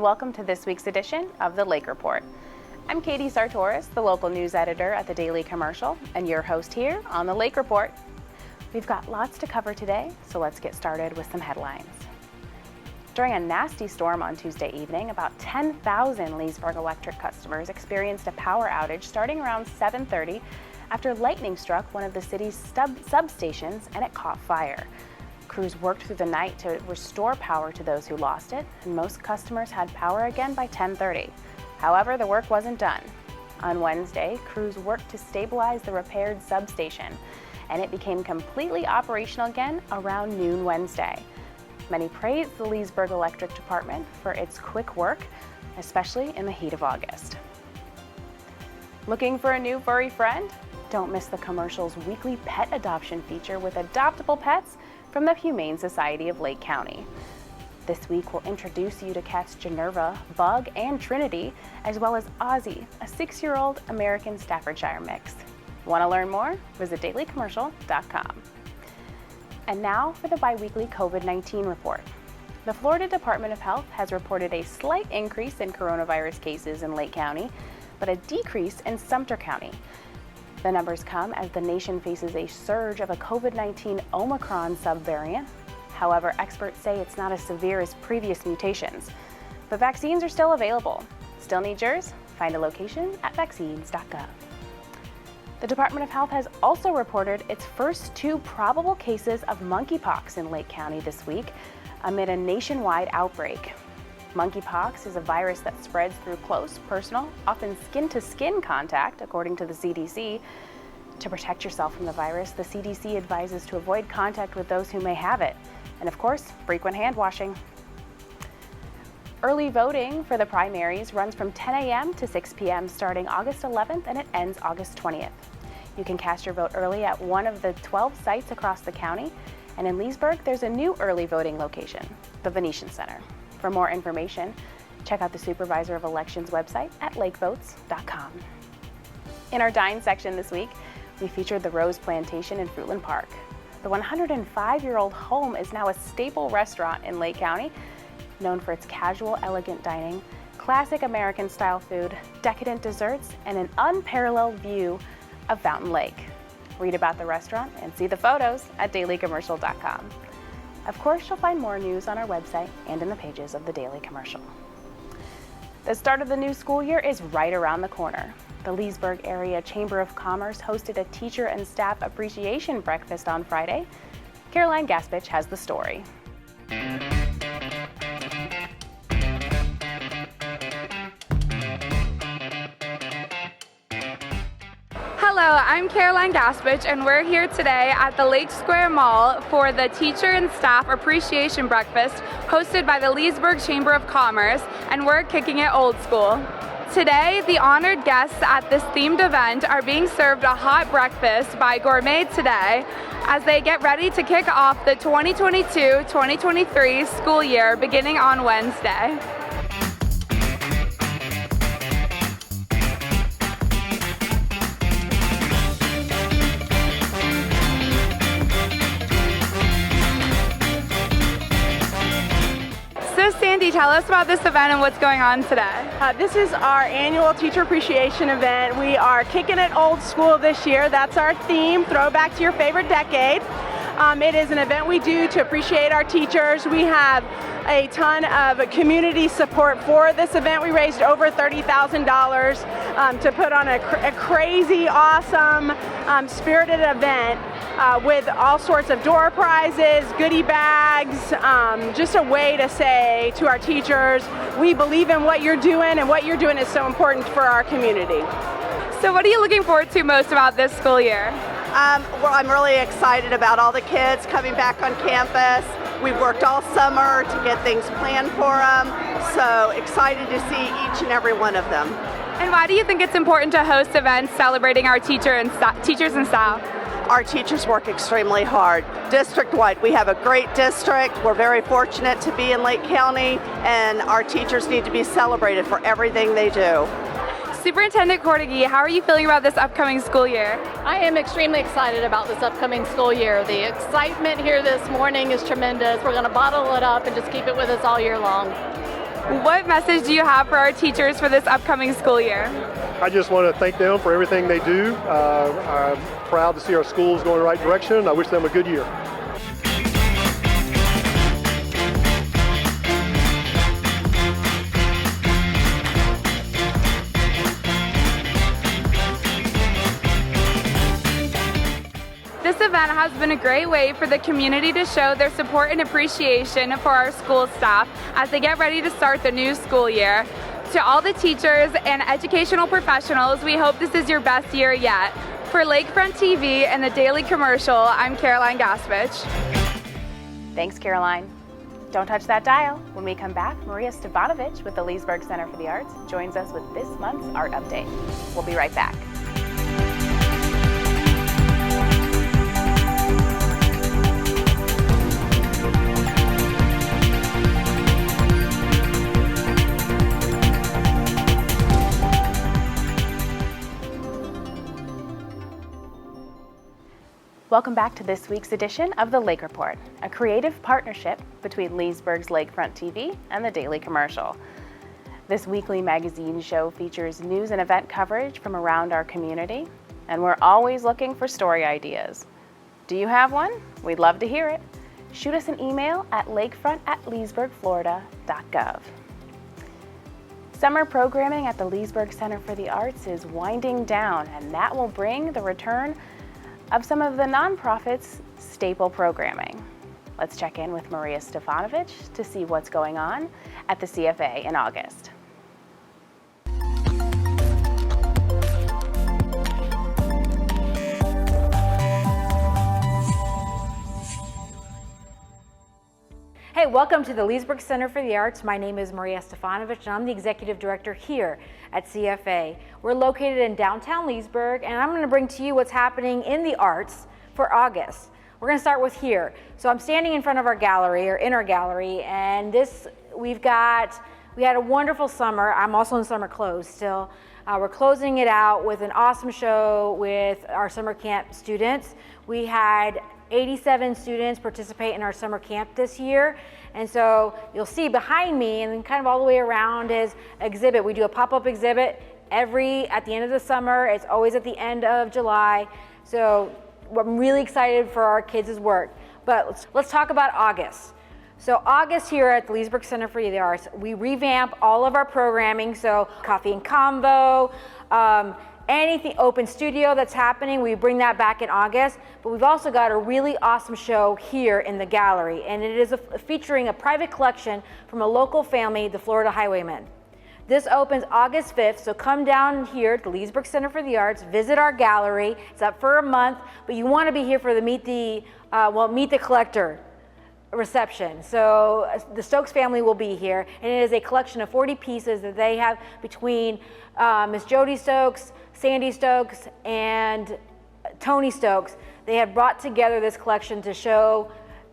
welcome to this week's edition of the Lake Report. I'm Katie Sartoris, the local news editor at the Daily Commercial, and your host here on the Lake Report. We've got lots to cover today, so let's get started with some headlines. During a nasty storm on Tuesday evening, about 10,000 Leesburg electric customers experienced a power outage starting around 7:30 after lightning struck one of the city's substations and it caught fire. Crews worked through the night to restore power to those who lost it, and most customers had power again by 10:30. However, the work wasn't done. On Wednesday, crews worked to stabilize the repaired substation, and it became completely operational again around noon Wednesday. Many praised the Leesburg Electric Department for its quick work, especially in the heat of August. Looking for a new furry friend? Don't miss the commercial's weekly pet adoption feature with adoptable pets from the Humane Society of Lake County. This week, we'll introduce you to cats Generva, Bug, and Trinity, as well as Ozzy, a 6-year-old American Staffordshire mix. Want to learn more? Visit dailycommercial.com. And now for the biweekly COVID-19 report. The Florida Department of Health has reported a slight increase in coronavirus cases in Lake County, but a decrease in Sumter County. The numbers come as the nation faces a surge of a COVID-19 Omicron subvariant. However, experts say it's not as severe as previous mutations. But vaccines are still available. Still need yours? Find a location at vaccines.gov. The Department of Health has also reported its first 2 probable cases of monkeypox in Lake County this week amid a nationwide outbreak. Monkeypox is a virus that spreads through close, personal, often skin-to-skin contact, according to the CDC. To protect yourself from the virus, the CDC advises to avoid contact with those who may have it, and of course, frequent hand washing. Early voting for the primaries runs from 10 a.m. to 6 p.m. starting August 11th, and it ends August 20th. You can cast your vote early at one of the 12 sites across the county, and in Leesburg, there's a new early voting location, the Venetian Center. For more information, check out the Supervisor of Elections website at lakevotes.com. In our Dine section this week, we featured the Rose Plantation in Fruitland Park. The 105-year-old home is now a staple restaurant in Lake County, known for its casual, elegant dining, classic American-style food, decadent desserts, and an unparalleled view of Fountain Lake. Read about the restaurant and see the photos at dailycommercial.com. Of course, you'll find more news on our website and in the pages of the Daily Commercial. The start of the new school year is right around the corner. The Leesburg Area Chamber of Commerce hosted a teacher and staff appreciation breakfast on Friday. Caroline Gaspich has the story. Hello, I'm Caroline Gaspich, and we're here today at the Lake Square Mall for the Teacher and Staff Appreciation Breakfast hosted by the Leesburg Chamber of Commerce, and we're kicking it old school. Today, the honored guests at this themed event are being served a hot breakfast by Gourmet Today as they get ready to kick off the 2022-2023 school year beginning on Wednesday. So Sandy, tell us about this event and what's going on today. This is our annual Teacher Appreciation event. We are kicking it old school this year. That's our theme, throwback to your favorite decade. It is an event we do to appreciate our teachers. We have a ton of community support for this event. We raised over $30,000 to put on a crazy, awesome, spirited event with all sorts of door prizes, goodie bags, just a way to say to our teachers, we believe in what you're doing, and what you're doing is so important for our community. So what are you looking forward to most about this school year? Well, I'm really excited about all the kids coming back on campus. We've worked all summer to get things planned for them, so excited to see each and every one of them. And why do you think it's important to host events celebrating our teachers and staff? Our teachers work extremely hard. District-wide, we have a great district. We're very fortunate to be in Lake County, and our teachers need to be celebrated for everything they do. Superintendent Cordigui, how are you feeling about this upcoming school year? I am extremely excited about this upcoming school year. The excitement here this morning is tremendous. We're going to bottle it up and just keep it with us all year long. What message do you have for our teachers for this upcoming school year? I just want to thank them for everything they do. I'm proud to see our schools going in the right direction. I wish them a good year. This event has been a great way for the community to show their support and appreciation for our school staff as they get ready to start the new school year. To all the teachers and educational professionals, we hope this is your best year yet. For Lakefront TV and the Daily Commercial, I'm Caroline Gaspich. Thanks, Caroline. Don't touch that dial. When we come back, Maria Stefanovic with the Leesburg Center for the Arts joins us with this month's art update. We'll be right back. Welcome back to this week's edition of the Lake Report, a creative partnership between Leesburg's Lakefront TV and the Daily Commercial. This weekly magazine show features news and event coverage from around our community, and we're always looking for story ideas. Do you have one? We'd love to hear it. Shoot us an email at lakefront@leesburgflorida.gov. Summer programming at the Leesburg Center for the Arts is winding down, and that will bring the return of some of the nonprofit's staple programming. Let's check in with Maria Stefanovic to see what's going on at the CFA in August. Hey, welcome to the Leesburg Center for the Arts. My name is Maria Stefanovic, and I'm the Executive Director here at CFA. We're located in downtown Leesburg, and I'm going to bring to you what's happening in the arts for August. We're going to start with here. So I'm standing in front of our gallery, or in our gallery, and we had a wonderful summer. I'm also in summer clothes still. We're closing it out with an awesome show with our summer camp students. We had 87 students participate in our summer camp this year. And so you'll see behind me and then kind of all the way around is exhibit. We do a pop-up exhibit at the end of the summer. It's always at the end of July. So I'm really excited for our kids' work. But let's talk about August. So August here at the Leesburg Center for the Arts, we revamp all of our programming. So coffee and convo, anything open studio that's happening, we bring that back in August. But we've also got a really awesome show here in the gallery, and it is featuring a private collection from a local family, the Florida Highwaymen. This opens August 5th, so come down here at the Leesburg Center for the Arts, visit our gallery. It's up for a month, but you want to be here for the Meet the Collector reception. So the Stokes family will be here, and it is a collection of 40 pieces that they have between Miss Jody Stokes, Sandy Stokes, and Tony Stokes. They have brought together this collection to show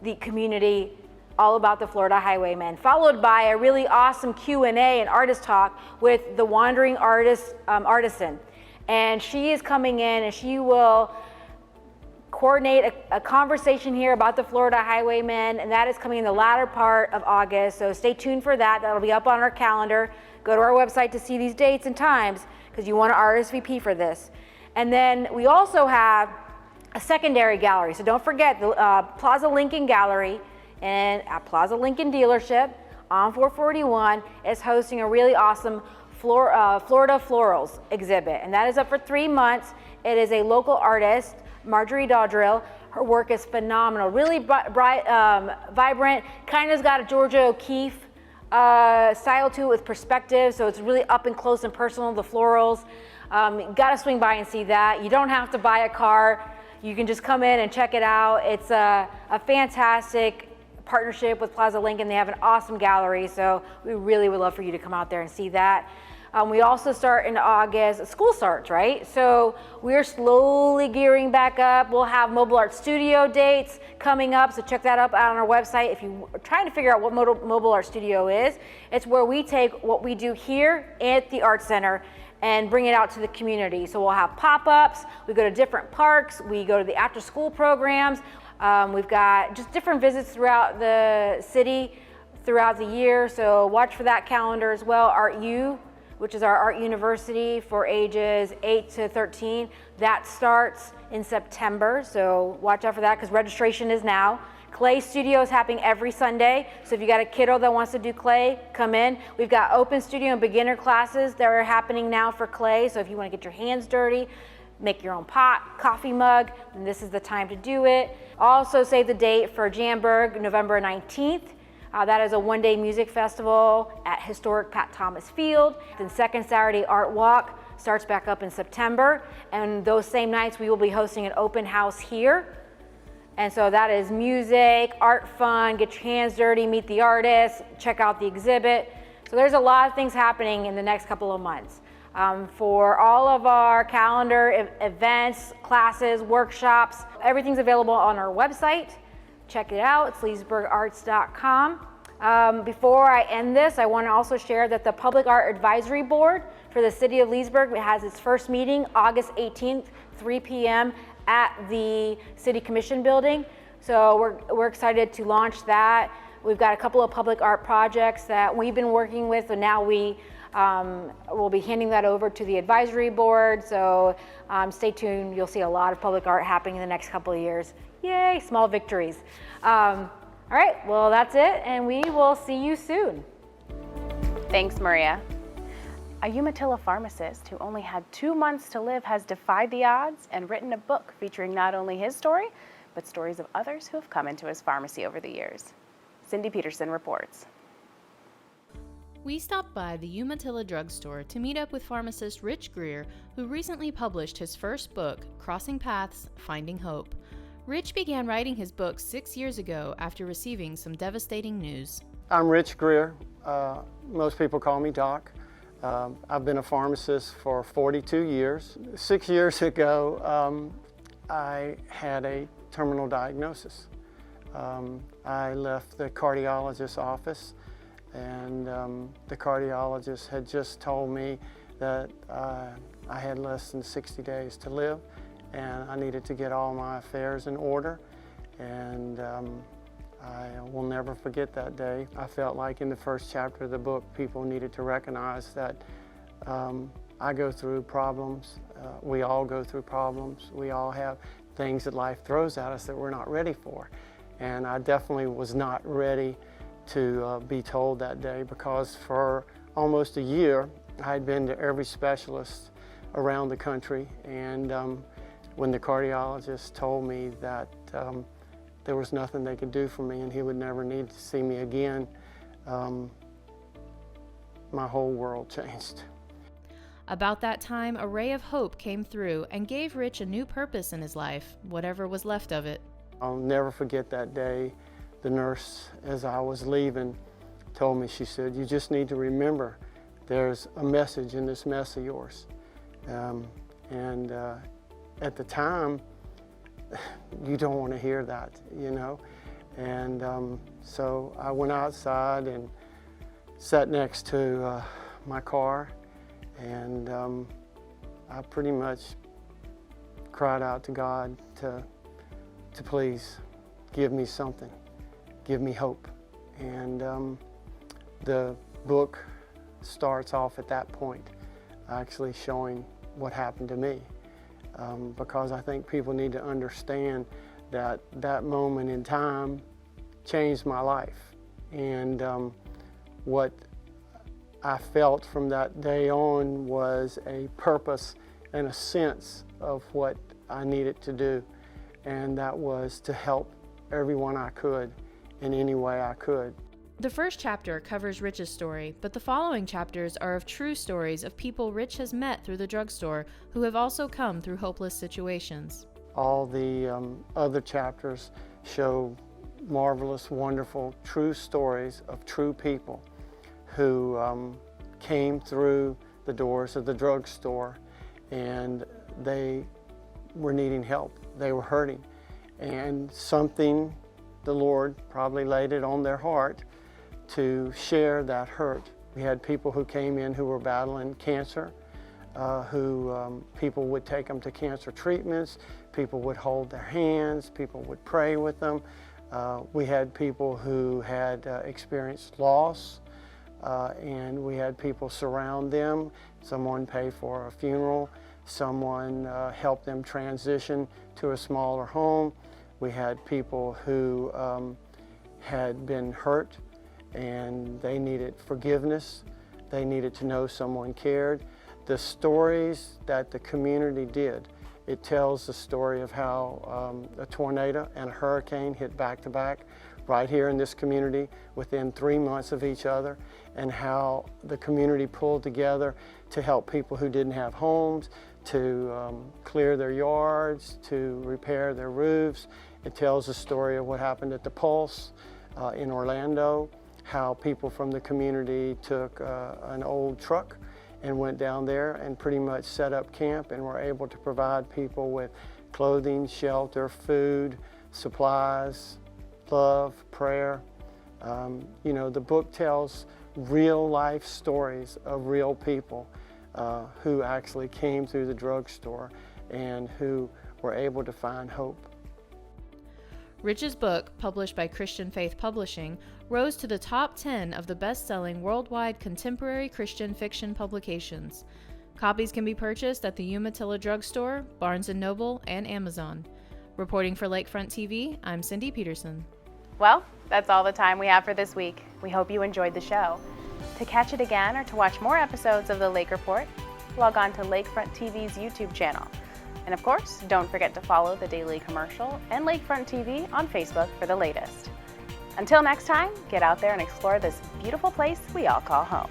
the community all about the Florida Highwaymen, followed by a really awesome Q&A and artist talk with the wandering artisan. And she is coming in and she will coordinate a conversation here about the Florida Highwaymen, and that is coming in the latter part of August. So stay tuned for that. That'll be up on our calendar. Go to our website to see these dates and times because you want to RSVP for this. And then we also have a secondary gallery. So don't forget the Plaza Lincoln Gallery and at Plaza Lincoln Dealership on 441 is hosting a really awesome Florida Florals exhibit. And that is up for 3 months. It is a local artist, Marjorie Dodrill. Her work is phenomenal, really bright, vibrant, kind of's got a Georgia O'Keeffe style to it with perspective, so it's really up and close and personal, the florals. You gotta swing by and see that. You don't have to buy a car. You can just come in and check it out. It's a fantastic partnership with Plaza Lincoln. They have an awesome gallery, so we really would love for you to come out there and see that. We also start in August, school starts, right? So we're slowly gearing back up. We'll have mobile art studio dates coming up, so check that up out on our website. If you are trying to figure out what mobile art studio is, it's where we take what we do here at the Art Center and bring it out to the community. So we'll have pop-ups, we go to different parks, we go to the after-school programs. We've got just different visits throughout the city throughout the year, so watch for that calendar as well. Art U, which is our art university for ages 8 to 13, that starts in September, so watch out for that because registration is now. Clay Studio is happening every Sunday, so if you got a kiddo that wants to do clay, come in. We've got open studio and beginner classes that are happening now for clay, so if you want to get your hands dirty, make your own pot, coffee mug, then this is the time to do it. Also save the date for Jamberg, November 19th. That is a one-day music festival at historic Pat Thomas Field. Then second Saturday Art Walk starts back up in September, and those same nights we will be hosting an open house here. And so that is music, art fun, get your hands dirty, meet the artists, check out the exhibit. So there's a lot of things happening in the next couple of months. For all of our calendar events, classes, workshops, everything's available on our website. Check it out, it's leesburgarts.com. Before I end this, I want to also share that the Public Art Advisory Board for the City of Leesburg has its first meeting August 18th, 3 p.m. at the City Commission building. So we're excited to launch that. We've got a couple of public art projects that we've been working with, and now we'll be handing that over to the advisory board. So stay tuned. You'll see a lot of public art happening in the next couple of years. Yay, small victories. All right, well, that's it, and we will see you soon. Thanks, Maria. A Umatilla pharmacist who only had 2 months to live has defied the odds and written a book featuring not only his story, but stories of others who have come into his pharmacy over the years. Cindy Peterson reports. We stopped by the Umatilla drugstore to meet up with pharmacist Rich Greer, who recently published his first book, Crossing Paths, Finding Hope. Rich began writing his book 6 years ago after receiving some devastating news. I'm Rich Greer. Most people call me Doc. I've been a pharmacist for 42 years. 6 years ago, I had a terminal diagnosis. I left the cardiologist's office, and the cardiologist had just told me that I had less than 60 days to live, and I needed to get all my affairs in order. And I will never forget that day. I felt like in the first chapter of the book, people needed to recognize that I go through problems. We all go through problems. We all have things that life throws at us that we're not ready for. And I definitely was not ready to be told that day, because for almost a year, I had been to every specialist around the country. And when the cardiologist told me that there was nothing they could do for me and he would never need to see me again, my whole world changed. About that time, a ray of hope came through and gave Rich a new purpose in his life, whatever was left of it. I'll never forget that day. The nurse, as I was leaving, told me, she said, "You just need to remember there's a message in this mess of yours." At the time, you don't want to hear that, you know. And so I went outside and sat next to my car, and I pretty much cried out to God to please give me something, give me hope. And the book starts off at that point, actually showing what happened to me. Because I think people need to understand that that moment in time changed my life. And what I felt from that day on was a purpose and a sense of what I needed to do. And that was to help everyone I could in any way I could. The first chapter covers Rich's story, but the following chapters are of true stories of people Rich has met through the drugstore who have also come through hopeless situations. All the other chapters show marvelous, wonderful, true stories of true people who came through the doors of the drugstore, and they were needing help. They were hurting, and something, the Lord probably laid it on their heart to share that hurt. We had people who came in who were battling cancer, people would take them to cancer treatments, people would hold their hands, people would pray with them, We had people who had experienced loss, and we had people surround them. Someone pay for a funeral, someone help them transition to a smaller home. We had people who had been hurt and they needed forgiveness. They needed to know someone cared. The stories that the community did, it tells the story of how a tornado and a hurricane hit back to back right here in this community within 3 months of each other, and how the community pulled together to help people who didn't have homes, to clear their yards, to repair their roofs. It tells the story of what happened at the Pulse in Orlando, how people from the community took an old truck and went down there and pretty much set up camp and were able to provide people with clothing, shelter, food, supplies, love, prayer. You know, the book tells real life stories of real people who actually came through the drugstore and who were able to find hope. Rich's book, published by Christian Faith Publishing, rose to the top 10 of the best-selling worldwide contemporary Christian fiction publications. Copies can be purchased at the Umatilla Drugstore, Barnes & Noble, and Amazon. Reporting for Lakefront TV, I'm Cindy Peterson. Well, that's all the time we have for this week. We hope you enjoyed the show. To catch it again or to watch more episodes of The Lake Report, log on to Lakefront TV's YouTube channel. And of course, don't forget to follow The Daily Commercial and Lakefront TV on Facebook for the latest. Until next time, get out there and explore this beautiful place we all call home.